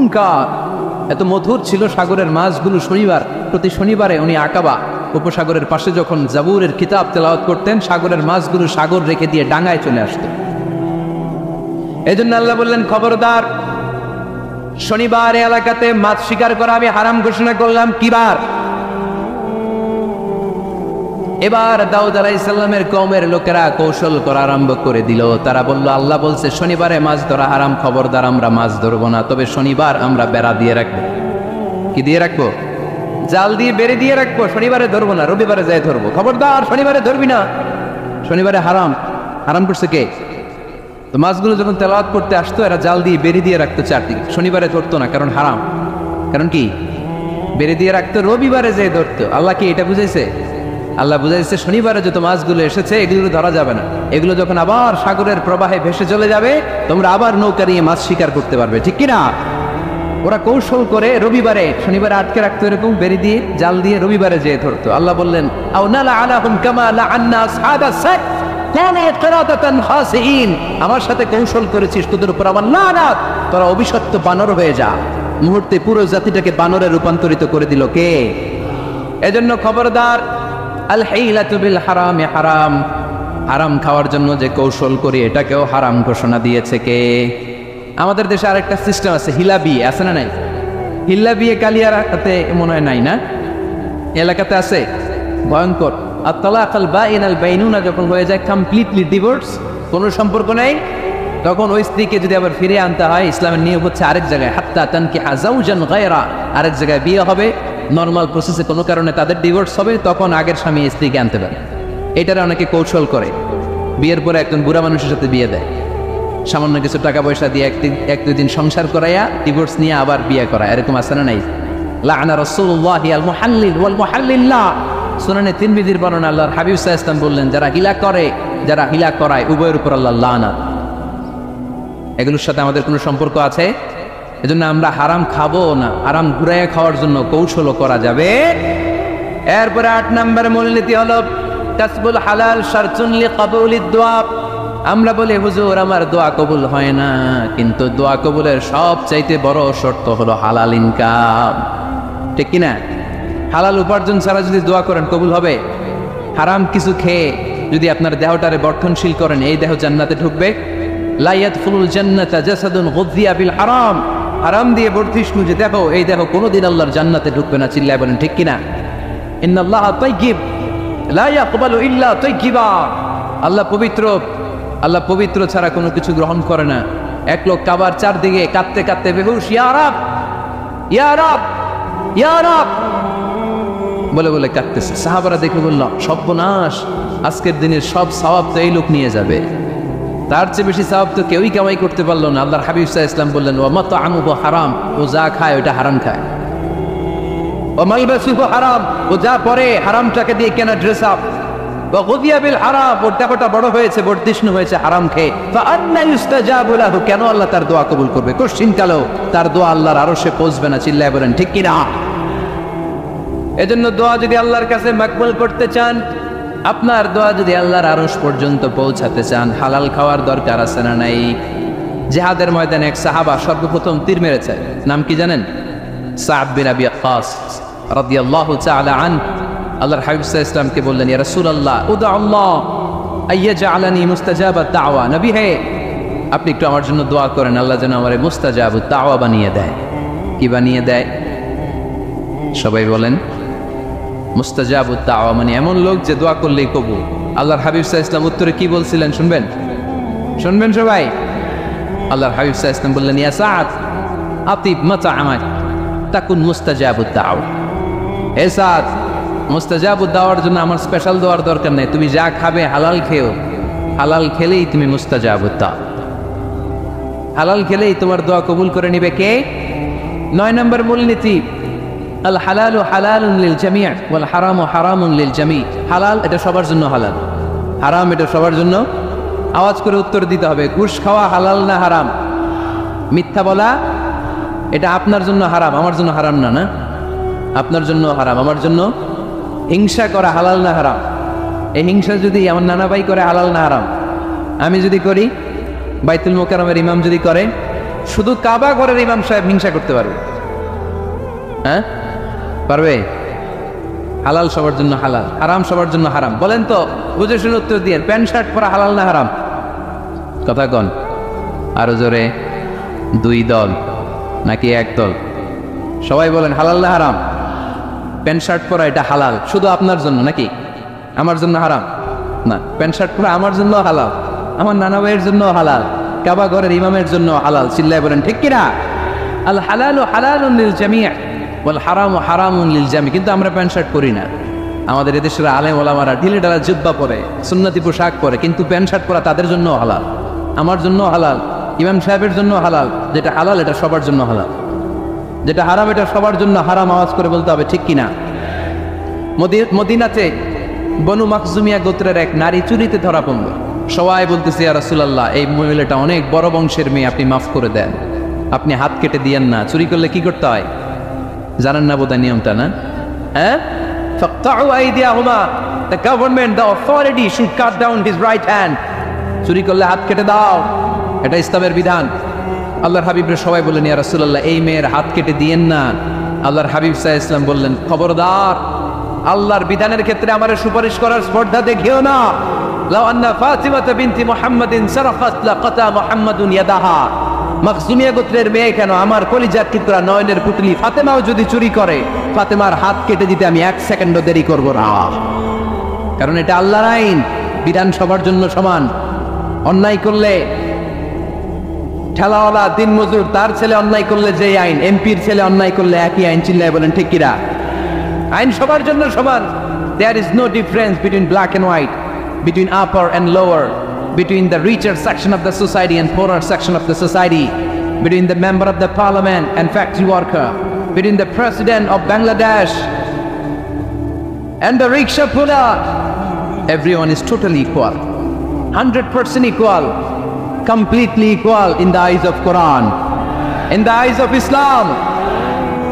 অহংকার। এত মধুর ছিল সাগরের মাছগুলো। প্রতি শনিবারে উনি আকাবা উপসাগরের পাশে যখন জাবুরের কিতাব তেলাওয়াত করতেন, সাগরের মাছগুলো সাগর রেখে দিয়ে ডাঙায় চলে আসতো। এই জন্য আল্লাহ বললেন, খবরদার, শনিবার এলাকাতে মাছ শিকার করা আমি হারাম ঘোষণা করলাম। কিবার? এবার দাউদ আলাইহিস সালামের কওমের লোকেরা কৌশল করা আরম্ভ করে দিল। তারা বলল, আল্লাহ বলছে শনিবারে মাছ ধরা হারাম, খবরদার আমরা মাছ ধরবো না, তবে শনিবার আমরা বেড়া দিয়ে রাখবো। কি দিয়ে রাখবো? জাল দিয়ে বেড়ে দিয়ে রাখবো। শনিবারে ধরবো না, রবিবারে যাই ধরবো। খবরদার, শনিবারে ধরবি না, শনিবারে হারাম। হারাম করছে কে? তো মাছগুলো যখন তেলাওয়াত করতে আসতো, এরা জাল দিয়ে বেড়ে দিয়ে রাখতো চারদিকে। শনিবারে ধরতো না, কারণ হারাম। কারণ কি? বেড়ে দিয়ে রাখতো, রবিবারে যে ধরতো। আল্লাহ কি এটা বুঝাইছে? আল্লাহ বুঝাইছে শনিবারে যত মাছগুলো এসেছে এগুলো ধরা যাবে না। এগুলো যখন আবার সাগরের প্রবাহে ভেসে চলে যাবে, তোমরা আবার নৌকা নিয়ে মাছ শিকার করতে পারবে। ঠিক কিনা? ওরা কৌশল করে রবিবারে, শনিবারে আটকে রাখতো, এরকম বেরি দিয়ে জাল দিয়ে রবিবারে যেয়ে ধরতো। আল্লাহ বললেন, আও নালা আলাহুম কামা লাআন্না আসহাবাস সাত কানা কিরাদাতান খাসিন। আমার সাথে কৌশল করেছিস, তোদের উপর আমার লানাত, তোরা অভিশপ্ত বানর হয়ে যা। মুহূর্তে পুরো জাতিটাকে বানরে রূপান্তরিত করে দিল কে? এজন্য খবরদার, আল হাইলাতু বিল হারামে হারাম। হারাম খাওয়ার জন্য যে কৌশল করি, এটাকেও হারাম ঘোষণা দিয়েছে কে? আমাদের দেশে আরেকটা সিস্টেম আছে, হিলা বিয়ে আছে না নাই? হিল্লা বিয়ে কালিয়ারাতে মনে হয় নাই না? এলাকাতে আছে, ভয়ঙ্কর। আর তালাকাল বাইনাল বাইনুনা যখন হয়ে যায় কমপ্লিটলি ডিভোর্স, কোনো সম্পর্ক নেই, তখন ওই স্ত্রীকে যদি আবার ফিরে আনতে হয়, ইসলামের নিয়ম হচ্ছে আরেক জায়গায়, হাত্তা তানকিহা যাওজান গায়রা, আরেক জায়গায় বিয়ে হবে, নর্মাল প্রসেসে কোনো কারণে তাদের ডিভোর্স হবে, তখন আগের স্বামী স্ত্রীকে আনতে পারে। এটারে অনেকে কৌশল করে, বিয়ের পরে একজন বুড়া মানুষের সাথে বিয়ে দেয়, সামান্য কিছু টাকা পয়সা দিয়ে এক দুই দিন সংসার করাইয়া ডিভোর্স নিয়ে আবার বিয়ে করা। এরকম আছে না নাই? লাআনা রাসূলুল্লাহি আল মুহাল্লিল ওয়াল মুহাল্লিল্লাহ। সুনানে তিরমিজির বর্ণনা, আল্লাহর হাবিব সাল্লাল্লাহু আলাইহি ওয়াসাল্লাম বললেন, যারা হিলা করে, যারা হিলা করায়, উভয়ের উপর আল্লাহ লানাত। এগুলোর সাথে আমাদের কোনো সম্পর্ক আছে? এজন্য আমরা হারাম খাবো না, হারাম ঘুরাইয়া খাওয়ার জন্য কৌশলও করা যাবে। এরপরে 8 নম্বর মূলনীতি হলো কাসবুল হালাল শারতুন লিকাবুলিদ দুআ। আমরা বলি, হুজুর আমার দোয়া কবুল হয় না, কিন্তু দোয়া কবুলের সবচাইতে বড় শর্ত হলো হালাল ইনকাম। ঠিক কিনা? হালাল উপার্জন ছাড়া যদি দোয়া করেন কবুল হবে? হারাম কিছু খেয়ে যদি আপনার দেহটারে বর্ধনশীল করেন, এই দেহ জান্নাতে ঢুকবে? লা ইয়াদখুলুল জান্নাতা জাসাদুন গুযিয়া বিল হারাম। হারাম দিয়ে বর্ধিষ্ণু যে দেহ, এই দেহ কোনোদিন আল্লাহর জান্নাতে ঢুকবে না। চিল্লায় বলেন ঠিক কিনা? ইন্নাল্লাহা তাইয়্যিব লা ইয়াকবালু ইল্লা তাইয়্যিবা। আল্লাহ পবিত্র, আল্লাহ পবিত্র ছাড়া কোনো কিছু গ্রহণ করে না। এক লোক কাবার চারদিকে কাঁদতে কাঁদতে বেহুশ, ইয়া রাব ইয়া রাব ইয়া রাব বলে বলে কাঁদতেছে। সাহাবারা দেখে বলল, সর্বনাশ, আজকের দিনের সব সওয়াব তো এই লোক নিয়ে যাবে, তার চেয়ে বেশি সওয়াব তো কেউই কামাই করতে পারলো না। আল্লাহর হাবিব সাল্লাল্লাহু আলাইহি ওয়াসাল্লাম বললেন, ওয়া মাতআমুহু হারাম, ও যা খায় ওটা হারাম খায়। ওয়া মালবাসুহু হারাম, ও যা পরে হারামটাকে দিয়ে কেনা ড্রেস আপ। ওয়া গুযিয়া বিল হারাম, ওর দেহটা বড় হয়েছে, বর্ধিষ্ণু হয়েছে হারাম খেয়ে। ফাআন্না ইউস্তাজাবু লাহু, কেন আল্লাহ তার দোয়া কবুল করবে? কোশ্চিন কালেও তার দোয়া আল্লাহর আরশে পৌঁছবে না। চিল্লায় বলেন ঠিক কিনা? এজন্য দোয়া যদি আল্লাহর কাছে মাকবুল করতে চান, আপনার দোয়া যদি আল্লাহর আরশ পর্যন্ত পৌঁছাতে চান, হালাল খাওয়ার দরকার আছে না নাই? জিহাদের ময়দানে এক সাহাবা সর্বপ্রথম তীর মেরেছে, নাম কি জানেন? সা'দ বিন আবি ওয়াক্কাস রাদিয়াল্লাহু তাআলা আনহু। আল্লাহর হাবিব সাল্লাল্লাহু আলাইহি ওয়াসাল্লামকে বললেন, ইয়া রাসূলুল্লাহ উদা আল্লাহ আইয়াজআলানি মুস্তাজাবাত দাওয়া। নবী হে, আপনি একটু আমার জন্য দোয়া করেন, আল্লাহ যেন আমারে মুস্তাজাবুত দাওয়া বানিয়ে দেয়। কি বানিয়ে দেয়? সবাই বলেন মুস্তাজাবুত দাওয়া মানে এমন লোক যে দোয়া করলেই কবুল। আল্লাহর হাবিব সাল্লাল্লাহু আলাইহি ওয়াসাল্লাম উত্তরে কি বলছিলেন শুনবেন? শুনবেন সবাই? আল্লাহর হাবিব সাল্লাল্লাহু আলাইহি ওয়াসাল্লাম বললেন, ইয়া সা'দ আতিব মাতআমাক তাকুন মুস্তাজাবুত দাওয়া। হে সা'দ, মুস্তাজাবুত দাওয়ার জন্য আমার স্পেশাল দোয়ার দরকার নেই, তুমি যা খাবে হালাল খেও, হালাল খেলেই তুমি মুস্তাজাবুত দাওয়া। হালাল খেলেই তোমার দোয়া কবুল করে নিবে কে? 9 নম্বর মূলনীতি, আল হালালু হালালুন লিল জামি' ওয়াল হারামু হারামুন লিল জামি'। হালাল এটা সবার জন্য হালাল, হারাম এটা সবার জন্য। আওয়াজ করে উত্তর দিতে হবে, ঘুষ খাওয়া হালাল না হারাম? মিথ্যা বলা এটা আপনার জন্য হারাম, আমার জন্য হারাম না? না, আপনার জন্য হারাম, আমার জন্য। হিংসা করা হালাল না হারাম? এই হিংসা যদি আমার নানা ভাই করে হালাল না হারাম? আমি যদি করি, বাইতুল মোকাররমের ইমাম যদি করে, শুধু কাবা ঘরের ইমাম সাহেব হিংসা করতে পারবে? হ্যাঁ, পারবে? হালাল সবার জন্য হালাল, হারাম সবার জন্য হারাম। বলেন তো, বুঝে শুনে উত্তর দিয়ে, প্যান্ট শার্ট পরা হালাল না হারাম? কথা কন আরো জোরে। দুই দল নাকি এক দল? সবাই বলেন হালাল না হারাম? প্যান্ট শার্ট পরা এটা হালাল শুধু আপনার জন্য নাকি আমার জন্য হারাম? না, প্যান্ট শার্ট পরা আমার জন্য হালাল, আমার নানা ভাইয়ের জন্য হালাল, কাবা ঘরের ইমামের জন্য হালাল। চিল্লায় বলেন ঠিক কিনা? আল হালালু হালালুন লিল জামি' ওয়াল হারামু হারামুন লিল জামি'। কিন্তু আমরা প্যান্ট শার্ট পরি না। আমাদের এদেশের আলেম ওলামারা ঢিলে ঢালা জুব্বা পরে, সুন্নতি পোশাক পরে, কিন্তু প্যান্ট শার্ট পরা তাদের জন্য হালাল, আমার জন্য হালাল, ইমাম সাহেবের জন্য হালাল। যেটা হালাল এটা সবার জন্য হালাল, যেটা হারাম এটা সবার জন্য হারাম। আওয়াজ করে বলতে হবে ঠিক কিনা? মদিনাতে বনু মাখজুমিয়া গোত্রের এক নারী চুরিতে ধরা পড়ল। সবাই বলতেছে ইয়া রাসূলুল্লাহ, এই মহিলাটা অনেক বড় বংশের মেয়ে, আপনি মাফ করে দেন, আপনি হাত কেটে দিয়েন না। চুরি করলে কি করতে হয় জানেন না বোধহয় নিয়মটা, না? হ্যাঁ, ফাকতাউ আইদিয়াহুমা, the government, the authority should cut down his right hand. চুরি করলে হাত কেটে দাও, এটা ইসলামের বিধান। আল্লাহর হাবিবরে সবাই বললেন ইয়া রাসূলুল্লাহ, এই মেয়ের হাত কেটে দিয়েন না। আল্লাহর হাবিব সাল্লাল্লাহু আলাইহি ওয়াসাল্লাম বললেন, খবরদার, আল্লাহর বিধানের ক্ষেত্রে আমারে সুপারিশ করার স্পর্ধা দেখিও না। লাউ আন্না ফাতিমাতা বিনতি মুহাম্মাদিন সারাকাত লাকাতা মুহাম্মাদুন ইয়াদাহা। মাখজুমিয়া গোত্রের মেয়ে কেন, আমার কলিজার টুকরা নয়নের পুতলি ফাতেমাও যদি চুরি করে, ফাতেমার হাত কেটে দিতে আমি এক সেকেন্ডও দেরি করব না। কারণ এটা আল্লাহর আইন, বিধান সবার জন্য সমান। অন্যায় করলে ঠেলাওয়ালা দিনমজুর তার ছেলে অন্যায় করলে যে আইন, এমপির ছেলে অন্যায় করলে একই আইন। চিল্লায় বলেন ঠিক কিনা? আইন সবার জন্য সমান। There is no difference between black and white, between upper and lower, between the richer section of the society and poorer section of the society, between the member of the parliament and factory worker, between the president of Bangladesh and the rickshaw puller. Everyone is totally equal, 100% equal, completely equal in the eyes of Quran, in the eyes of Islam.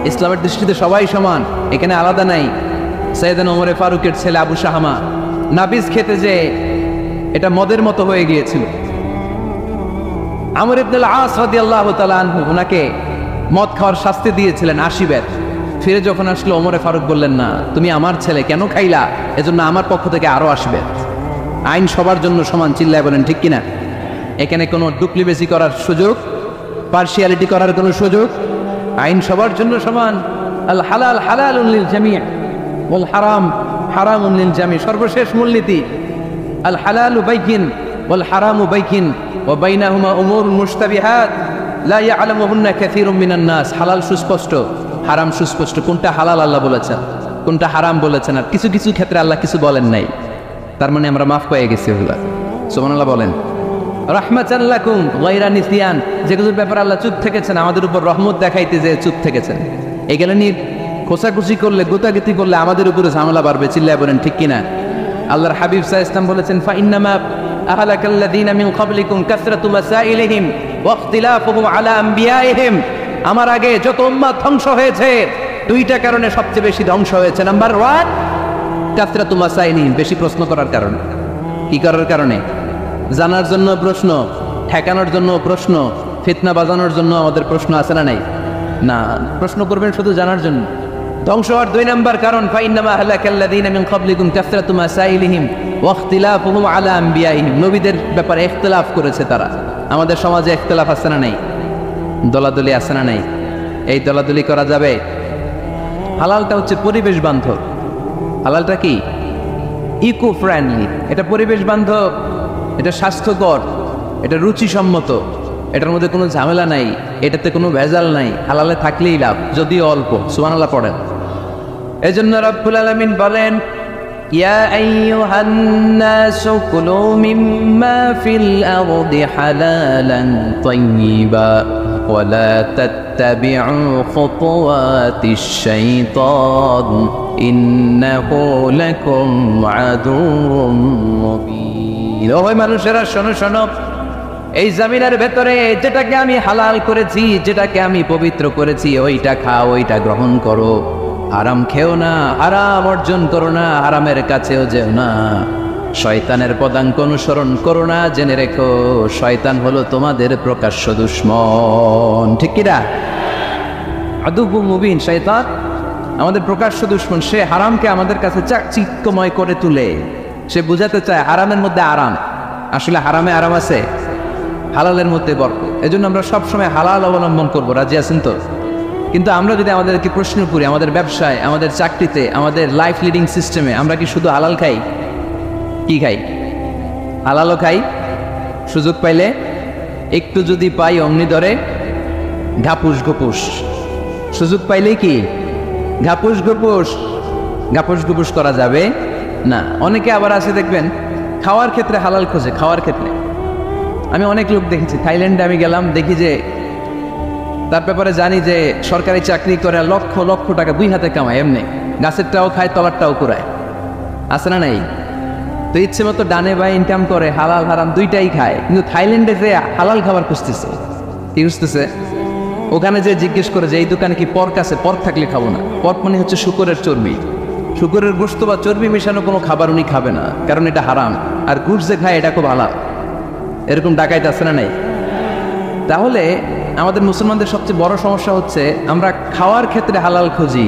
ইসলামের দৃষ্টিতে সবাই সমান, এখানে আলাদা নাই। সাইয়েদনা ওমর ফারুকের ছেলে আবু শাহামা নাবিজ খেতে যে এটা মদের মতো হয়ে গিয়েছিল। আমর ইবনে আল-আস রাদিয়াল্লাহু তাআলা আনহু ওনাকে মদ খাওয়ার শাস্তি দিয়েছিলেন 80 বেত। ফিরে যখন আসলো ওমরে ফারুক বললেন, না, তুমি আমার ছেলে কেন খাইলা, এজন্য আমার পক্ষ থেকে আরো 80 বেত। আইন সবার জন্য সমান। চিল্লায় বলেন ঠিক কিনা? এখানে কোনো ডুপ্লিকেসি করার সুযোগ, পার্সিয়ালিটি করার কোনো সুযোগ? আইন সবার জন্য সমান। আল হালাল হালালুন লিল জামি' ওয়াল হারাম হারামুন লিল জামি'। সর্বশেষ মূলনীতি, আল হালালু বাইয়িন ওয়াল হারামু বাইয়িন ওয়া বাইনাহুমা উমুরুন মুশতাবিহাত লা ইয়ালামুহুন্না কাসীরুম মিনান নাস। হালাল সুস্পষ্ট, হারাম সুস্পষ্ট। কোনটা হালাল আল্লাহ বলেছেন, কোনটা হারাম বলেছেন, আর কিছু কিছু ক্ষেত্রে আল্লাহ কিছু বলেন নাই। তার মানে আমরা মাফ পেয়ে গেছি। সুবহানাল্লাহ বলেন। রাহমাতান লাকুম গায়রা নিসিয়ান, যেগুলোর ব্যাপারে আল্লাহ চুপ থেকেছেন, আমাদের উপর রহমত দেখাইতে যে চুপ থেকেছেন। এগুলো নিয়ে খোঁচাখুচি করলে, গোতাগিতি করলে আমাদের উপরে ঝামেলা বাড়বে। চিল্লায় বলেন ঠিক কিনা? আল্লাহর হাবিব সাল্লাল্লাহু আলাইহি ওয়াসাল্লাম বলেছেন, ফা ইন্নামা আহলাকাল্লাযীনা মিন ক্বাবলিকুম কাসরাতু মাসাইলিহিম ওয়া ইখতিলাফুহুম আলা আমবিয়াইহিম। আমার আগে যত উম্মাত ধ্বংস হয়েছে, দুইটা কারণে সবচেয়ে বেশি ধ্বংস হয়েছে। নাম্বার 1, কাসরাতু মাসাইলিহিম, বেশি প্রশ্ন করার কারণে। কি করার কারণে? জানার জন্য প্রশ্ন, ঠেকানোর জন্য প্রশ্ন, ফিতনা বাজানোর জন্য আমাদের প্রশ্ন আছে না নাই? না, প্রশ্ন করবেন শুধু জানার জন্য। ধ্বংস হওয়ার 2 নম্বর কারণ, ফাইন্নামা আহলাকাল্লাযীনা মিন ক্বাবলিকুম কাসরাতু মাসাইলিহিম ওয়া ইখতিলাফুহুম আলা আমবিয়াইহিম। নবীদের ব্যাপারে ইখতিলাফ করেছে তারা। আমাদের সমাজে ইখতিলাফ আছে না নাই? দলাদলি আছে না নাই? এই দলাদলি করা যাবে? হালালটা হচ্ছে পরিবেশ বান্ধব। হালালটা কি? Eco friendly. এটা পরিবেশ বান্ধব, এটা স্বাস্থ্যকর, এটা রুচিসম্মত, এটার মধ্যে কোনো ঝামেলা নাই, এটাতে কোনো ভেজাল নাই। হালালে থাকলেই লাভ, যদিও অল্প। সুবহানাল্লাহ পড়েন। এজন্য রব্বুল আলামিন বলেন, ইয়া আইয়ুহান নাসু কুলু মিম্মা ফিল আরদি হালালান তাইয়্যিবা ওয়া লা তাত্তাবিউ খুতুওয়াতিশ শাইতান ইন্নাহু লাকুম আদুউম মুবিন। ওই মানুষেরা শোনো শোনো, এই জমিনের ভেতরে যেটাকে আমি হালাল করেছি, যেটাকে আমি পবিত্র করেছি, ওইটা খাও, ওইটা গ্রহণ করো। হারাম খেও না, হারাম অর্জন করো না, হারামের কাছেও যেও না। শয়তানের পদাঙ্ক অনুসরণ করো না, জেনে রেখো শয়তান হলো তোমাদের প্রকাশ্য দুশ্মন। ঠিক কিনা? আদুবু মুবিন, শয়তান আমাদের প্রকাশ্য দুশ্মন। সে হারামকে আমাদের কাছে চাকচিক্যময় করে তুলে, সে বুঝাতে চায় হারামের মধ্যে আরাম। আসলে হারামে আরাম আছে, হালালের মধ্যে বরকত। এজন্য আমরা সবসময় হালাল অবলম্বন করবো। রাজি আছেন তো? কিন্তু আমরা যদি আমাদেরকে প্রশ্ন করি, আমাদের ব্যবসায়, আমাদের চাকরিতে, আমাদের লাইফ লিডিং সিস্টেমে আমরা কি শুধু হালাল খাই? কি খাই? হালালও খাই, সুযোগ পাইলে একটু যদি পাই অমনি ধরে ঘাপুস ঘুপুস। সুযোগ পাইলেই কি ঘাপুস ঘুপুস, ঘাপুস ঘুপুস করা যাবে না। অনেকে আবার আছে দেখবেন খাওয়ার ক্ষেত্রে হালাল খোঁজে। খাওয়ার ক্ষেত্রে আমি অনেক লোক দেখেছি, থাইল্যান্ডে আমি গেলাম, দেখি যে তার ব্যাপারে জানি যে সরকারি চাকরি করে লক্ষ লক্ষ টাকা দুই হাতে কামায়, এমনি গাছেরটাও খায় তলারটাও কুড়ায়, আছে না নাই? তো ইচ্ছে মতো ডানে বাই ইনকাম করে, হালাল হারাম দুইটাই খায়। কিন্তু থাইল্যান্ডে যে হালাল খাবার খুঁজতেছে, কি খুঁজতেছে? ওখানে যে জিজ্ঞেস করে যে এই দোকানে কি পর্ক আছে, পর্ক থাকলে খাবো না। পর্ক মানে হচ্ছে শুকরের চর্বি, শুকরের গোশত বা চর্বি মেশানো কোনো খাবার উনি খাবে না, কারণ এটা হারাম। আর গুড় যে খায় এটা খুব হালাল। এরকম ডাকাইতে আছে না নাই? তাহলে আমাদের মুসলমানদের সবচেয়ে বড় সমস্যা হচ্ছে আমরা খাওয়ার ক্ষেত্রে হালাল খুঁজি,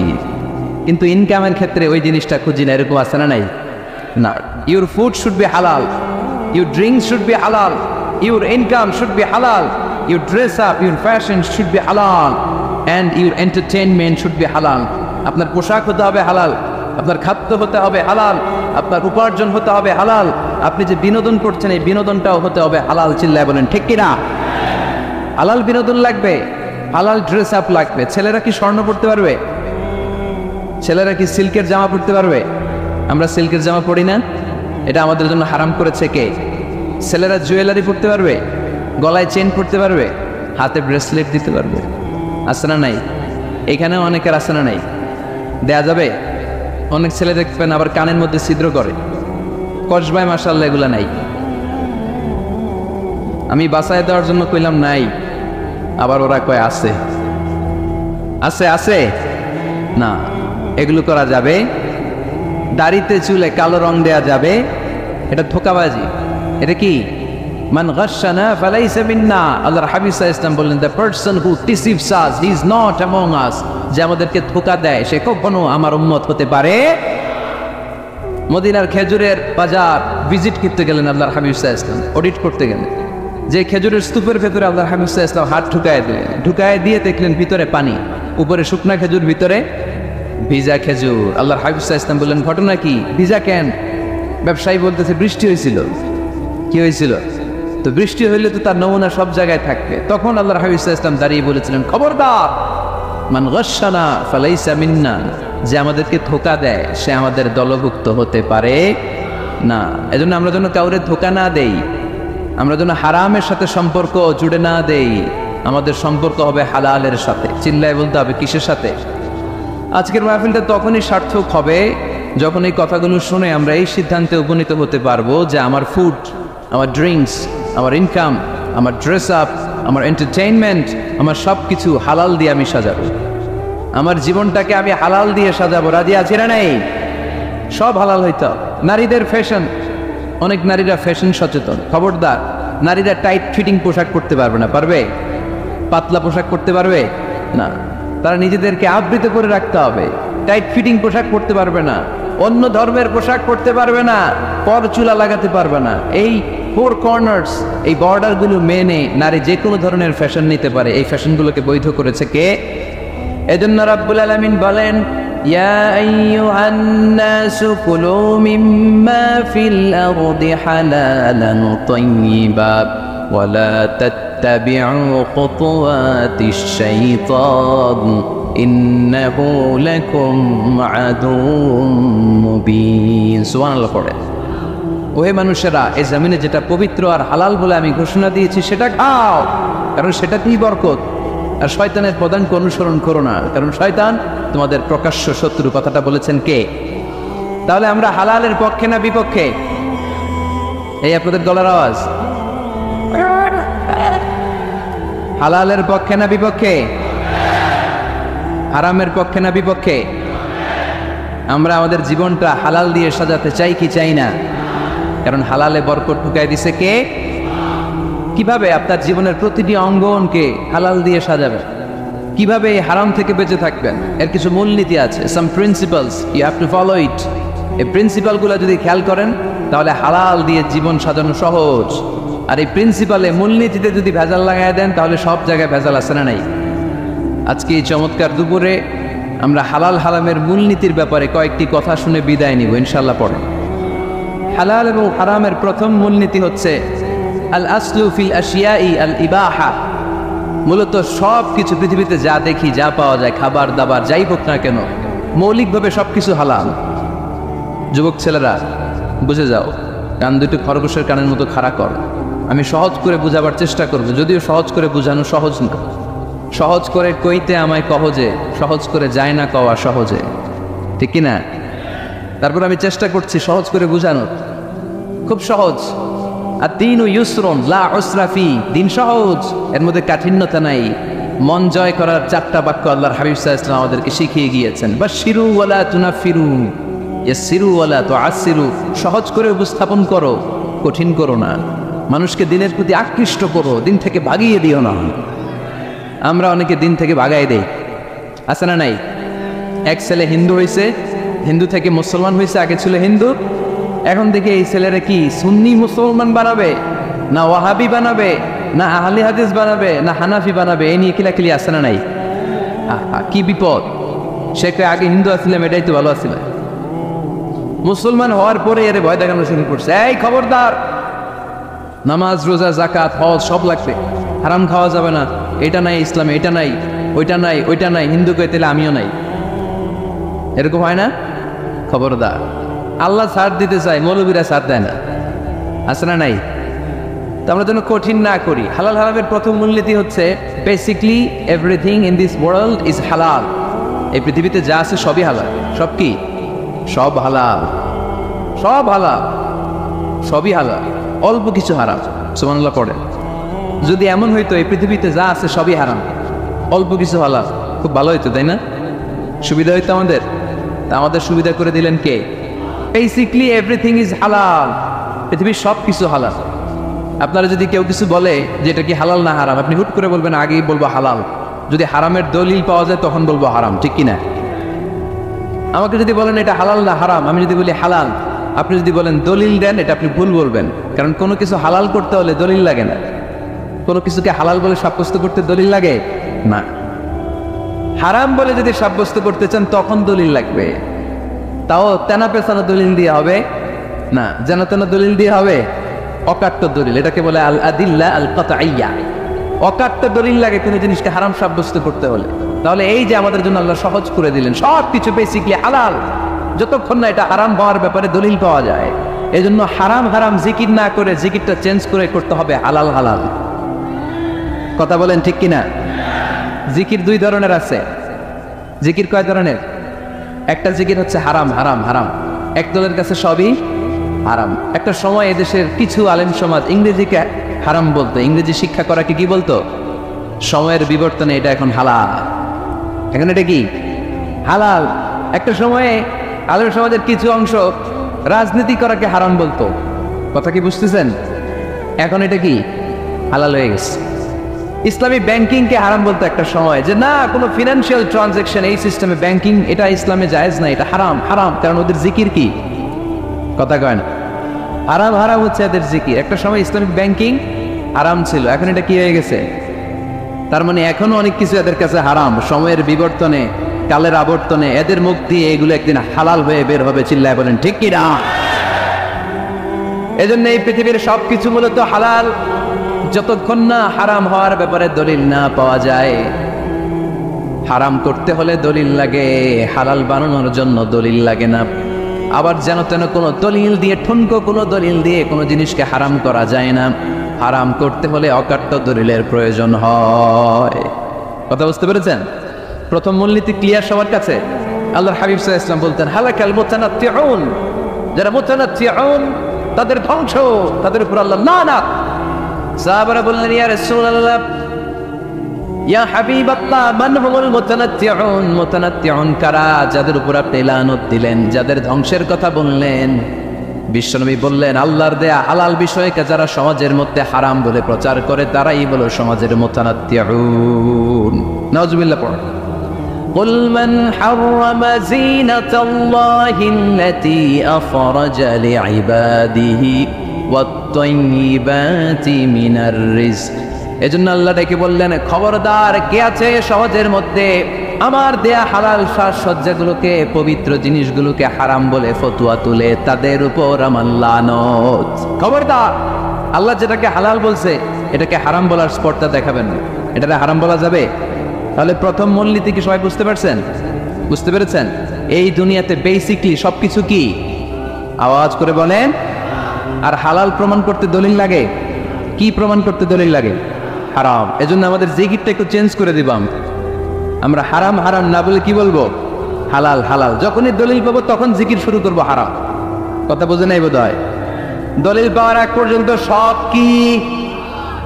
কিন্তু ইনকামের ক্ষেত্রে ওই জিনিসটা খুঁজি না। এরকম আছে না নাই? না, ইউর ফুড শুড বি হালাল, ইউর ড্রিঙ্কস শুড বি হালাল, ইউর ইনকাম শুড বি হালাল, your dress up, your fashion should be হালাল, and your entertainment should be হালাল। আপনার পোশাক হতে হবে হালাল, আপনার খাদ্য হতে হবে হালাল, আপনার উপার্জন হতে হবে হালাল, আপনি যে বিনোদন করছেন এই বিনোদনটাও হতে হবে হালাল। চিল্লায় বলেন ঠিক কিনা? হালাল বিনোদন লাগবে, হালাল ড্রেস আপ লাগবে। ছেলেরা কি স্বর্ণ পড়তে পারবে? ছেলেরা কি সিল্কের জামা পড়তে পারবে? আমরা সিল্কের জামা পড়ি না, এটা আমাদের জন্য হারাম করেছে কে? ছেলেরা জুয়েলারি পড়তে পারবে? গলায় চেন পড়তে পারবে? হাতে ব্রেসলেট দিতে পারবে? আছে না নাই? এখানেও অনেকের আছে না নাই? দেয়া যাবে? অনেক ছেলে দেখবেন আবার কানের মধ্যে ছিদ্র করে, কসবায়, মাশাআল্লাহ এগুলা নাই। আমি বাসায় দেওয়ার জন্য কইলাম নাই, আবার ওরা কয় আছে। আছে আছে না, এগুলো করা যাবে? দাড়িতে চুলে কালো রং দেয়া যাবে? এটা ধোঁকাবাজি। এটা কি? মান গাশশানা ফালাইসা মিন্না। আল্লাহর হাবিব সাল্লাল্লাহু আলাইহি ওয়াসাল্লাম বললেন, the person who deceives us he is not among আস। যে আমাদেরকে ধোঁকা দেয় সে কখনো আমার উম্মত হতে পারে। মদিনার খেজুরের বাজার ভিজিট করতে গেলেন আল্লাহর হাবিব সাল্লাল্লাহু আলাইহি ওয়াসাল্লাম, অডিট করতে গেলেন। যে খেজুরের স্তূপের ভেতরে আল্লাহর হাবিব সাল্লাল্লাহু আলাইহি ওয়াসাল্লাম হাত ঢুকায় দিলেন, ঢুকায় দিয়ে দেখলেন ভিতরে পানি, উপরে শুকনা খেজুর, ভিতরে ভিজা খেজুর। আল্লাহর হাবিব সাল্লাল্লাহু আলাইহি ওয়াসাল্লাম বললেন, ঘটনা কি? ভিজা কেন? ব্যবসায়ী বলতেছে বৃষ্টি হয়েছিল। কি হয়েছিল? তো বৃষ্টি হইলে তো তার নমুনা সব জায়গায় থাকবে। তখন আল্লাহর হাবিব সাল্লাল্লাহু আলাইহি ওয়াসাল্লাম দাঁড়িয়ে বলেছিলেন, খবরদার, মান গাশশানা ফালাইসা মিন্না। যে আমাদেরকে ধোঁকা দেয় সে আমাদের দলভুক্ত হতে পারে না। এজন্য আমরা যেন কাউরে ধোঁকা না দেই, আমরা যেন হারামের সাথে সম্পর্ক জুড়ে না দেই। আমাদের সম্পর্ক হবে হালালের সাথে। চিল্লায় বলতে হবে কিসের সাথে? আজকের মাহফিলটা তখনই সার্থক হবে যখন এই কথাগুলো শুনে আমরা এই সিদ্ধান্তে উপনীত হতে পারবো যে আমার ফুড, আমার ড্রিঙ্কস, আমার ইনকাম, আমার ড্রেস আপ, আমার এন্টারটেইনমেন্ট, আমার সব কিছু হালাল দিয়ে আমি সাজাবো। আমার জীবনটাকে আমি হালাল দিয়ে সাজাবো। রাজি আছি না নাই? সব হালাল হইতো। নারীদের ফ্যাশন, অনেক নারীরা ফ্যাশন সচেতন। খবরদার, নারীরা টাইট ফিটিং পোশাক পরতে পারবে না। পারবে? পাতলা পোশাক পরতে পারবে না। তারা নিজেদেরকে আবৃত করে রাখতে হবে। টাইট ফিটিং পোশাক পরতে পারবে না, অন্য ধর্মের পোশাক পরতে পারবে না, পর চুলা লাগাতে পারবে না। এই ফোর কর্নার্স, এই বর্ডারগুলো মেনে নারী যে কোনো ধরনের ফ্যাশন নিতে পারে। এই ফ্যাশনগুলোকে বৈধ করেছে কে? এজন্য রাব্বুল আলামিন বলেন, ইয়া আইয়ুহান নাসু কুলু মিম্মা ফিল আরদি হালালান তাইয়্যিবা ওয়া লা তাত্তাবিউ খুতুওয়াতিশ শাইতান ইন্নাহু লাকুম আদুউম মুবিন। সুবহানাল্লাহ পড়ে। ওহে মানুষেরা, এই জমিনে যেটা পবিত্র আর হালাল বলে আমি ঘোষণা দিয়েছি সেটা খাও, কারণ সেটাতেই বরকত। আর শয়তানের পদাঙ্ক অনুসরণ করো না, কারণ শয়তান তোমাদের প্রকাশ্য শত্রু। কথাটা বলেছেন কে? তাহলে আমরা হালালের পক্ষে না বিপক্ষে? এই আপনাদের গলার আওয়াজ। হালালের পক্ষে না বিপক্ষে? হারামের পক্ষে না বিপক্ষে? আমরা আমাদের জীবনটা হালাল দিয়ে সাজাতে চাই কি চাই না? কারণ হালালে বরকত ঢুকাই দিছে কে? কিভাবে আপনার জীবনের প্রতিটি অঙ্গনকে হালাল দিয়ে সাজাবেন, কিভাবে এই হারাম থেকে বেঁচে থাকবেন, এর কিছু মূলনীতি আছে, some principles, you have to follow it. এই প্রিন্সিপালগুলো যদি খেয়াল করেন তাহলে হালাল দিয়ে জীবন সাজানো সহজ। আর এই প্রিন্সিপালে মূলনীতিতে যদি ভেজাল লাগাই দেন তাহলে সব জায়গায় ভেজাল আছে না নাই? আজকে এই চমৎকার দুপুরে আমরা হালাল হারামের মূলনীতির ব্যাপারে কয়েকটি কথা শুনে বিদায় নিব ইনশাল্লাহ। পড়ে হালাল এবং হারামের প্রথম মূলনীতি হচ্ছে আল আসলু ফিল আশিয়াই আল ইবাহা। মূলত সব কিছু পৃথিবীতে যা দেখি, যা পাওয়া যায়, খাবার দাবার যাই হোক না কেন, মৌলিকভাবে সব কিছু হালাল। যুবক ছেলেরা বুঝে যাও, কান দুটো খরগোশের কানের মতো খাড়া কর। আমি সহজ করে বুঝাবার চেষ্টা করব, যদিও সহজ করে বুঝানো সহজ না। সহজ করে কইতে আমায় কহজে, সহজ করে যায় না কওয়া সহজে, ঠিক কিনা? তারপর আমি চেষ্টা করছি সহজ করে বুঝানোর, খুব সহজ। আর দিন ও ইউসরুন লা উসরা ফি, দিন সহজ, এর মধ্যে কাঠিন্যতা নাই। মন জয় করার 4টা বাক্য আল্লাহর হাবিব সাল্লাল্লাহু আলাইহি ওয়াসাল্লাম আমাদেরকে শিখিয়ে গিয়েছেন। বাশিরু ওয়ালা তুনাফিরু, ইয়াসসিরু ওয়ালা তুআসসিরু। সহজ করে উপস্থাপন করো, কঠিন করো না। মানুষকে দিনের প্রতি আকৃষ্ট করো, দিন থেকে ভাগিয়ে দিও না। আমরা অনেকে দিন থেকে ভাগাই দেই, আছে না নাই? এক ছেলে হিন্দু হয়েছে, হিন্দু থেকে মুসলমান হয়েছে, আগে ছিল হিন্দু, এখন দেখে এই ছেলেরা কি সুন্নি মুসলমান বানাবে, না ওয়াহাবি বানাবে, না আহলে হাদিস বানাবে, না হানাফি বানাবে, এই নিয়ে কিলাকিলি, আছে না নাই? কি বিপদ! সে আগে হিন্দু আসছিলাম, এটাই তো ভালো আসছিল। মুসলমান হওয়ার পরে এর ভয় দেখানো শুরু করছে, এই খবরদার, নামাজ রোজা জাকাত হজ সব লাগবে, হারাম খাওয়া যাবে না, এটা নাই ইসলামে, এটা নাই, ওইটা নাই, ওইটা নাই, হিন্দু কয়ে তাহলে আমিও নাই। এরকম হয় না? খবরদার, আল্লাহ ছাড় দিতে চায়, মৌলবীরা ছাড় দেয় না, আছে না নাই? তো আমরা যেন কঠিন না করি। হালাল হারামের প্রথম মূলনীতি হচ্ছে basically everything in this world is হালাল। এই পৃথিবীতে যা আছে সবই হালাল। সব কি? সব হালাল, সব হালাল, সবই হালাল, অল্প কিছু হারাম। সুবহানাল্লাহ পড়ে। যদি এমন হইতো এই পৃথিবীতে যা আছে সবই হারাম, অল্প কিছু হালাল, খুব ভালো হইতো, তাই না? সুবিধা হইতো আমাদের। তা আমাদের সুবিধা করে দিলেন কে? বেসিকলি এভরিথিং ইজ হালাল, পৃথিবীর সব কিছু হালাল। আপনারা যদি কেউ কিছু বলে যে এটা কি হালাল না হারাম, আপনি হুট করে বলবেন আগেই বলবো হালাল। যদি হারামের দলিল পাওয়া যায় তখন বলবো হারাম, ঠিক কিনা? আমাকে যদি বলেন এটা হালাল না হারাম, আমি যদি বলি হালাল, আপনি যদি বলেন দলিল দেন, এটা আপনি ভুল বলবেন। কারণ কোনো কিছু হালাল করতে হলে দলিল লাগে না। কোনো কিছুকে হালাল বলে সাব্যস্ত করতে দলিল লাগে না। হারাম বলে যদি সাব্যস্ত করতে চান তখন দলিল লাগবে, তাও তেনা পেছানো দলিল দিয়ে হবে না, যেন তেন দলিল দিয়ে হবে, অকাট্য দলিল। এটাকে বলে আল আদিল্লা আল কাতঈয়া। অকাট্য দলিল লাগে কোনো জিনিসকে হারাম সাব্যস্ত করতে হলে। তাহলে এই যে আমাদের জন্য আল্লাহ সহজ করে দিলেন, সব কিছু বেসিকলি হালাল, যতক্ষণ না এটা হারাম হওয়ার ব্যাপারে দলিল পাওয়া যায়। এই জন্য হারাম হারাম জিকির না করে জিকিরটা চেঞ্জ করে করতে হবে হালাল হালাল। কথা বলেন ঠিক কিনা? জিকির 2 ধরনের আছে। জিকির কয় ধরনের? একটা জিকির হচ্ছে হারাম হারাম হারাম, একদলের কাছে সবই হারাম। একটা সময় এদেশের কিছু আলেম সমাজ ইংরেজিকে হারাম বলতো, ইংরেজি শিক্ষা করাকে কি বলতো? সময়ের বিবর্তনে এটা এখন হালাল। এখন এটা কি হালাল। একটা সময়ে আলেম সমাজের কিছু অংশ রাজনীতি করাকে হারাম বলতো, কথা কি বুঝতেছেন? এখন এটা কি হালাল হয়ে গেছে। ইসলামী ব্যাংকিংকে হারাম বলতো একটা সময়, যে না, কোনো ফিনান্সিয়াল ট্রানজাকশন এই সিস্টেমে ব্যাংকিং এটা ইসলামে জায়েজ না, এটা হারাম হারাম, কারণ ওদের জিকির কি? কথা কয় না? হারাম হারাম হচ্ছে এদের জিকির। একটা সময় ইসলামিক ব্যাংকিং হারাম ছিল, এখন এটা কি হয়ে গেছে? তার মানে এখনো অনেক কিছু এদের কাছে হারাম। সময়ের বিবর্তনে, কালের আবর্তনে এদের মুখ দিয়ে এগুলো একদিন হালাল হয়ে বের হবে। চিল্লায় বলেন ঠিক কি না? এজন্য এই পৃথিবীর সবকিছু মূলত হালাল, যতক্ষণ না হারাম হওয়ার ব্যাপারে দলিল না পাওয়া যায়। হারাম করতে হলে দলিল লাগে, হালাল বানানোর জন্য দলিল লাগে না। আবার যেন তেন কোনো দলিল দিয়ে, ঠুনকো কোনো দলিল দিয়ে কোনো জিনিসকে হারাম করা যায় না। হারাম করতে হলে অকাট্য দলিলের প্রয়োজন হয়। কথা বুঝতে পেরেছেন? প্রথম মূলনীতি ক্লিয়ার সবার কাছে? আল্লাহর হাবিব সাল্লাল্লাহু আলাইহি ওয়াসাল্লাম বলতেন, হালাকাল মুতানাত্তিউন, যারা মুতানাত্তিউন তাদের ধ্বংস, তাদের উপর আল্লাহ লানাত। সাহাবারা বললেন, ইয়া রাসূলুল্লাহ, ইয়া হাবিবাল্লাহ, মান হুমুল মুতানাত্তিউন? মুতানাত্তিউন কারা? যাদের উপর আপনি লানত দিলেন, যাদের ধ্বংসের কথা বললেন। বিশ্বনবী বললেন, আল্লাহর দেয়া হালাল বিষয়কে যারা সমাজের মধ্যে হারাম বলে প্রচার করে তারাই হলো সমাজের মুতানাত্তিউন। নাউজুবিল্লাহ পড়। قل من حرم زينة الله التي أخرج لعباده والطيبات من الرزق। এজন্য আল্লাহ ডেকে বললেন, খবরদার, কে আছে সমাজের মধ্যে আমার দেয়া হালাল সাজসজ্জাগুলোকে, পবিত্র জিনিসগুলোকে হারাম বলে ফতোয়া তুলে, তাদের উপর আমার লানত। খবরদার, আল্লাহ যেটাকে হালাল বলছে এটাকে হারাম বলার স্পর্ধা দেখাবেন না। এটাকে হারাম বলা যাবে? তাহলে প্রথম মূলনীতি কি সবাই বুঝতে পারছেন? বুঝতে পেরেছেন? এই দুনিয়াতে বেসিকলি সবকিছু কি? আওয়াজ করে বলেন। আর হালাল প্রমাণ করতে দলিল লাগে। কি প্রমাণ করতে দলিল লাগে? হারাম। এজন্য আমাদের জিকিরটা একটু চেঞ্জ করে দিবাম। আমরা হারাম হারাম না বলে কি বলবো? হালাল হালাল। যখনই দলিল পাবো তখন জিকির শুরু করবো হারাম। কথা বোঝে নাই বোধ হয়? দলিল পাওয়ার আগ পর্যন্ত সব কি?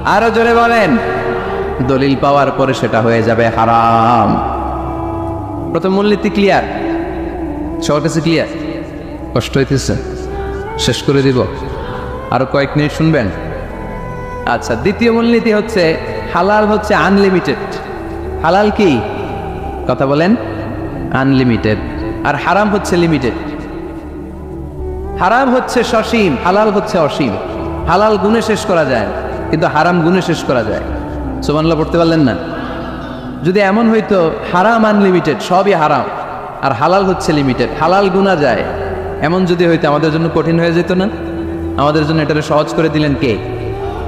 আরো জোরে বলেন। দলিল পাওয়ার পরে সেটা হয়ে যাবে হারাম। প্রথম মূলনীতি ক্লিয়ার? সবার কাছে ক্লিয়ার? কষ্ট হইতেছে? শেষ করে দিব? আরো কয়েক মিনিট শুনবেন? আচ্ছা, দ্বিতীয় মূলনীতি হচ্ছে হালাল হচ্ছে আনলিমিটেড। হালাল কি? কথা বলেন। আনলিমিটেড। আর হারাম হচ্ছে লিমিটেড। হারাম হচ্ছে সসীম, হালাল হচ্ছে অসীম। হালাল গুণে শেষ করা যায় কিন্তু হারাম গুণে শেষ করা যায়। সুবহানাল্লাহ পড়তে পারলেন না? যদি এমন হইতো হারাম আনলিমিটেড, সবই হারাম, আর হালাল হচ্ছে লিমিটেড, হালাল গুণা যায়, এমন যদি হইতো আমাদের জন্য কঠিন হয়ে যেত না? আমাদের জন্য এটাকে সহজ করে দিলেন কে?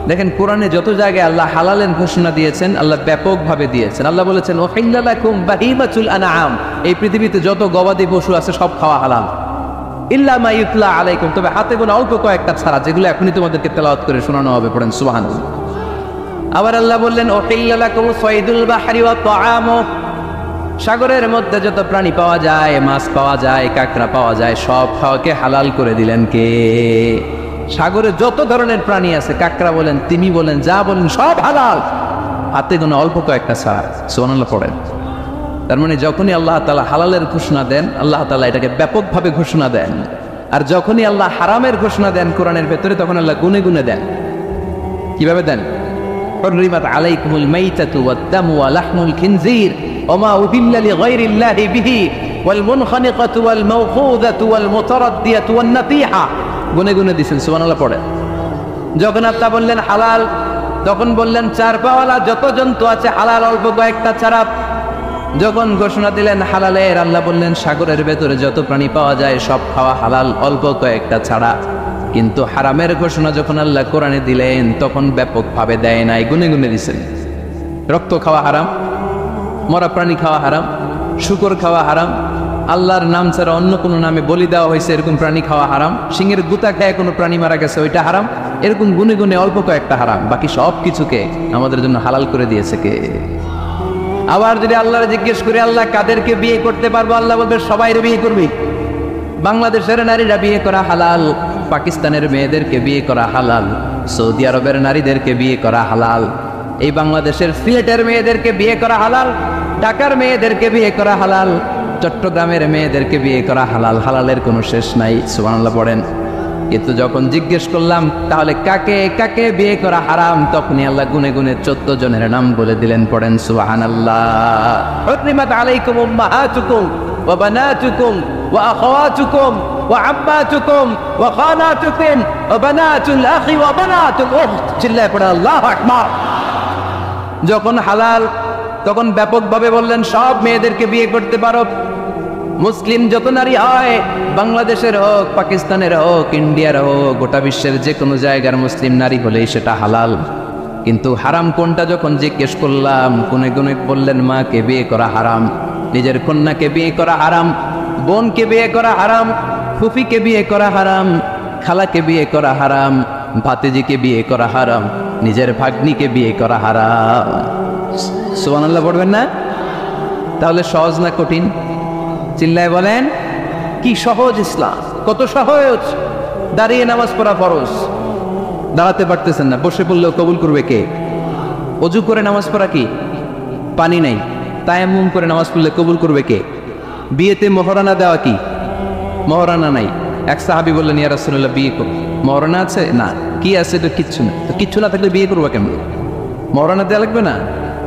দেখেন, কোরআনে যত জায়গায় আল্লাহ হালালের ঘোষণা দিয়েছেন, আল্লাহ ব্যাপকভাবে দিয়েছেন। আল্লাহ বলেছেন, উহিল্লা লাকুম বাহিমাতুল আনআম, এই পৃথিবীতে যত গবাদি পশু আছে সব খাওয়া হালাল, ইল্লা মা ইউতলা আলাইকুম, তবে হাতে গোনা অল্প কয়েকটা ছাড়া, যেগুলো এখনই তোমাদেরকে তেলাওয়াত করে শোনানো হবে। পড়েন সুবহানাল্লাহ। আবার আল্লাহ বললেন, উহিল্লা লাকুম সাইদুল বাহরি ওয়া তাআমু, সাগরের মধ্যে যত প্রাণী পাওয়া যায়, মাছ পাওয়া যায়, কাঁকড়া পাওয়া যায়, সব খাওয়াকে হালাল করে দিলেন কে? সাগরে যত ধরনের প্রাণী আছে, কাঁকড়া বলেন, তিমি বলেন, যা বলেন, সব হালাল, হাতে গোনা অল্প কয়েকটা ছাড়া। সুবহানাল্লাহ পড়েন। তার মানে যখনই আল্লাহ তাআলা হালালের ঘোষণা দেন, আল্লাহ তাআলা এটাকে ব্যাপকভাবে ঘোষণা দেন। আর যখনই আল্লাহ হারামের ঘোষণা দেন কোরআনের ভেতরে, তখন আল্লাহ গুনে গুনে দেন। কিভাবে দেন? হুররিমাত আলাইকুমুল মাইতাতু ওয়াদ-দামু ওয়া লাহমুল খিনজির ওয়া মা উহিল্লা লিগাইরিল্লাহি বিহি ওয়াল মুনখানিকাতু ওয়াল মাওখুযাতু ওয়াল মুতারাদ্দিয়াতু ওয়ান নাতিহা। গুনে গুনে দিয়েছেন। সুবহানাল্লাহ পড়েন। যখন আল্লাহ বললেন হালাল, তখন বললেন চার পাওয়ালা যত জন্তু আছে হালাল, অল্প কয়েকটা ছাড়া। যখন ঘোষণা দিলেন হালালের, আল্লাহ বললেন সাগরের ভেতরে যত প্রাণী পাওয়া যায় সব খাওয়া হালাল, অল্প কয়েকটা ছাড়া। কিন্তু হারামের ঘোষণা যখন আল্লাহ কোরআনে দিলেন, তখন ব্যাপকভাবে দেয় নাই, গুনে গুনে দিয়েছেন। রক্ত খাওয়া হারাম, মরা প্রাণী খাওয়া হারাম, শুকর খাওয়া হারাম, আল্লাহর নাম ছাড়া অন্য কোনো নামে বলি দেওয়া হয়েছে এরকম প্রাণী খাওয়া হারাম, সিংহের গুতা খায় কোনো প্রাণী মারা গেছে ওইটা হারাম। এরকম গুনে গুনে অল্প কয়েকটা হারাম, বাকি সব কিছুকে আমাদের জন্য হালাল করে দিয়েছে কে? আবার যদি আল্লাহর জিজ্ঞেস করে আল্লাহ কাদেরকে বিয়ে করতে পারবো, আল্লাহ বলবে সবাইরে বিয়ে করবি। বাংলাদেশের নারীরা বিয়ে করা হালাল, পাকিস্তানের মেয়েদেরকে বিয়ে করা হালাল, সৌদি আরবের নারীদেরকে বিয়ে করা হালাল, এই বাংলাদেশের সিলেটের মেয়েদেরকে বিয়ে করা হালাল, ঢাকার মেয়েদেরকে বিয়ে করা হালাল, চট্টগ্রামের মেয়েদেরকে বিয়ে করা হালাল। হালালের কোনো শেষ নাই। সুবহানাল্লাহ পড়েন। কিন্তু যখন জিজ্ঞেস করলাম তাহলে কাকে কাকে বিয়ে করা হারাম, তখনই আল্লাহ গুনে গুনে 14 জনের নাম বলে দিলেন। পড়েন সুবহানাল্লাহ। হুররিমাত আলাইকুম উম্মাহাতুকুম ওয়া বানাতুকুম ওয়া আখাওয়াতুকুম ওয়া আম্মাতুকুম ওয়া খানাতুকুম ওয়া বানাতুল আখি ওয়া বানাতুল উখত। চিল্লায়ে পড়ে আল্লাহু আকবার। যখন হালাল, তখন ব্যাপকভাবে বললেন সব মেয়েদেরকে বিয়ে করতে পারো। মুসলিম যত নারী হয়, বাংলাদেশের হোক, পাকিস্তানের হোক, ইন্ডিয়ার হোক, গোটা বিশ্বের যে কোনো জায়গার মুসলিম নারী হলেই সেটা হালাল। কিন্তু হারাম কোনটা যখন জিজ্ঞেস করলাম, গুনে গুনে বললেন মাকে বিয়ে করা হারাম, নিজের কন্যাকে বিয়ে করা হারাম, বোনকে বিয়ে করা হারাম, ফুফিকে বিয়ে করা হারাম, খালাকে বিয়ে করা হারাম, ভাতিজিকে বিয়ে করা হারাম, নিজের ভাগ্নিকে বিয়ে করা হারাম। সুবহানাল্লাহ পড়বেন না? তাহলে সহজ না কঠিন? চিল্লায় বলেন। কি সহজ ইসলাম, কত সহজ। দাঁড়িয়ে নামাজ পড়া ফরজ, দাঁড়াতে পারতেছেন না, বসে পড়লেও কবুল করবে কে? অজু করে নামাজ পড়া কি? পানি নাই, তায়াম্মুম করে নামাজ পড়লে কবুল করবে কে? বিয়েতে মহরানা দেওয়া কি? মহরানা নাই, এক সাহাবী বললেন, ইয়া রাসূলুল্লাহ, বিয়ে করব। মরনা আছে? না। কি আছে? তো কিচ্ছু না। তো কিচ্ছু না থাকলে বিয়ে করবো কেমন? মরনা দেওয়া লাগবে না?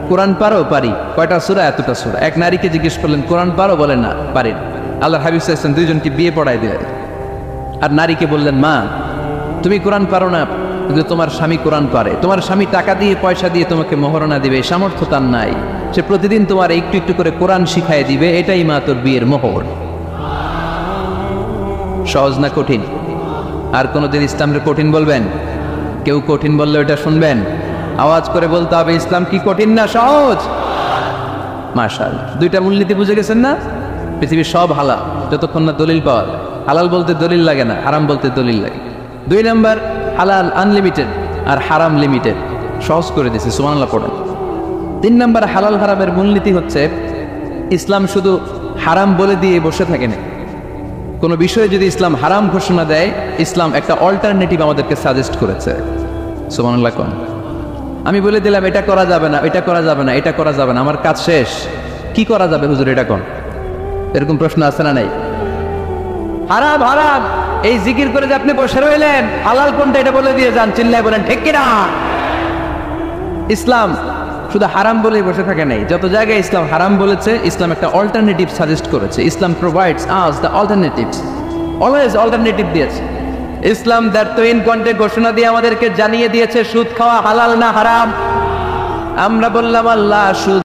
কোরআন পারো? পারি। কয়টা সূরা? এতটা সূরা। এক নারীকে জিজ্ঞেস করলেন, কোরআন পারো? বলেন না, পারি না। আল্লাহর হাবিব সাল্লাল্লাহু আলাইহি ওয়াসাল্লাম দুইজনকে বিয়ে পড়ায় দিলেন। আর নারীকে বললেন, মা তুমি কোরআন পারো না, কিন্তু তোমার স্বামী কোরআন পারে। তোমার স্বামী টাকা দিয়ে পয়সা দিয়ে তোমাকে মহরণা দিবে, সামর্থ্য তার নাই। সে প্রতিদিন তোমার একটু একটু করে কোরআন শিখাই দিবে, এটাই মা তোর বিয়ের মোহর। সহজ না কঠিন? আর কোনোদিন ইসলামকে কঠিন বলবেন? কেউ কঠিন বললে ওটা শুনবেন? আওয়াজ করে বলতে হবে, ইসলাম কি কঠিন না সহজ? মাশাআল্লাহ, দুইটা মূলনীতি বুঝে গেছেন না? পৃথিবীর সব হালাল যতক্ষণ না দলিল পাওয়া যায়। হালাল বলতে দলিল লাগে না, হারাম বলতে দলিল লাগে। 2 নাম্বার, হালাল আনলিমিটেড আর হারাম লিমিটেড, সহজ করে দিয়েছে, সুবহানাল্লাহ পড়েন। 3 নাম্বার, হালাল হারামের মূলনীতি হচ্ছে ইসলাম শুধু হারাম বলে দিয়ে বসে থাকে না। কোনো বিষয়ে যদি ইসলাম হারাম ঘোষণা দেয়, ইসলাম একটা অল্টারনেটিভ আমাদেরকে সাজেস্ট করেছে। সুবহানাল্লাহ কোন? আমি বলে দিলাম এটা করা যাবে না, এটা করা যাবে না, এটা করা যাবে না, আমার কাজ শেষ, কি করা যাবে হুজুর এটা কোন? এরকম প্রশ্ন আছে না নাই? হারাম হারাম এই জিকির করে যে আপনি বসে রইলেন, হালাল কোনটা এটা বলে দিয়ে যান, চিল্লায় বলেন ঠিক কিনা? ইসলাম শুধু হারাম বলেই বসে থাকে নাই। যত জায়গায় ইসলাম হারাম বলেছে, ইসলাম একটা অল্টারনেটিভ সাজেস্ট করেছে। Islam provides us the alternatives, always alternative দিয়েছে। ইসলাম দ্যার্থহীন কণ্ঠে ঘোষণা দিয়ে আমাদেরকে জানিয়ে দিয়েছে সুদ খাওয়া হালাল না হারাম। আমরা বললাম আল্লাহ সুদ